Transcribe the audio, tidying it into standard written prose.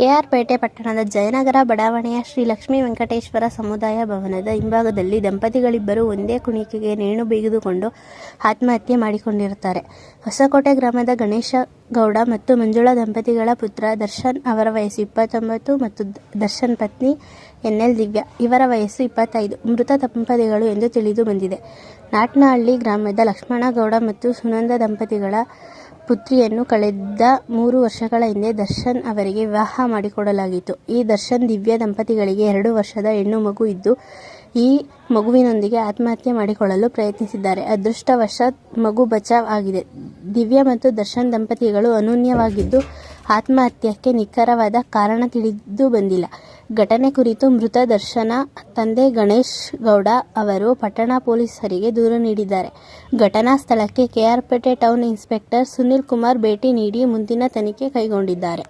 ಕೆಆರ್ಪೇಟೆ ಪಟ್ಟಣದ ಜಯನಗರ ಬಡಾವಣೆಯ ಶ್ರೀ ಲಕ್ಷ್ಮೀ ವೆಂಕಟೇಶ್ವರ ಸಮುದಾಯ ಭವನದ ಹಿಂಭಾಗದಲ್ಲಿ ದಂಪತಿಗಳಿಬ್ಬರು ಒಂದೇ ಕುಣಿಕೆಗೆ ನೇಣು ಬಿಗಿದುಕೊಂಡು ಆತ್ಮಹತ್ಯೆ ಮಾಡಿಕೊಂಡಿರುತ್ತಾರೆ. ಹೊಸಕೋಟೆ ಗ್ರಾಮದ ಗಣೇಶ ಗೌಡ ಮತ್ತು ಮಂಜುಳಾ ದಂಪತಿಗಳ ಪುತ್ರ ದರ್ಶನ್ ಅವರ ವಯಸ್ಸು 29 ಮತ್ತು ದರ್ಶನ್ ಪತ್ನಿ ಎನ್ಎಲ್ ದಿವ್ಯಾ ಇವರ ವಯಸ್ಸು 25 ಮೃತ ದಂಪತಿಗಳು ಎಂದು ತಿಳಿದು ಬಂದಿದೆ. ನಾಟ್ನಹಳ್ಳಿ ಗ್ರಾಮದ ಲಕ್ಷ್ಮಣ ಗೌಡ ಮತ್ತು ಸುನಂದ ದಂಪತಿಗಳ ಪುತ್ರಿಯನ್ನು ಕಳೆದ 3 ವರ್ಷಗಳ ಹಿಂದೆ ದರ್ಶನ್ ಅವರಿಗೆ ವಿವಾಹ ಮಾಡಿಕೊಡಲಾಗಿತ್ತು. ಈ ದರ್ಶನ್ ದಿವ್ಯಾ ದಂಪತಿಗಳಿಗೆ 2 ವರ್ಷದ ಹೆಣ್ಣು ಮಗು ಇದ್ದು, ಈ ಮಗುವಿನೊಂದಿಗೆ ಆತ್ಮಹತ್ಯೆ ಮಾಡಿಕೊಳ್ಳಲು ಪ್ರಯತ್ನಿಸಿದ್ದಾರೆ. ಅದೃಷ್ಟವಶಾತ್ ಮಗು ಬಚಾವ್ ಆಗಿದೆ. ದಿವ್ಯಾ ಮತ್ತು ದರ್ಶನ್ ದಂಪತಿಗಳು ಅನ್ಯೋನ್ಯವಾಗಿದ್ದು, ಆತ್ಮಹತ್ಯಕ್ಕೆ ನಿಖರವಾದ ಕಾರಣ ತಿಳಿದು ಬಂದಿಲ್ಲ. ಘಟನೆ ಕುರಿತು ಮೃತ ದರ್ಶನ ತಂದೆ ಗಣೇಶ್ ಗೌಡ ಅವರು ಪಟ್ಟಣ ಪೊಲೀಸರಿಗೆ ದೂರು ನೀಡಿದ್ದಾರೆ. ಘಟನಾ ಸ್ಥಳಕ್ಕೆ ಕೆಆರ್ಪೇಟೆ ಟೌನ್ ಇನ್ಸ್ಪೆಕ್ಟರ್ ಸುನಿಲ್ ಕುಮಾರ್ ಭೇಟಿ ನೀಡಿ ಮುಂದಿನ ತನಿಖೆ ಕೈಗೊಂಡಿದ್ದಾರೆ.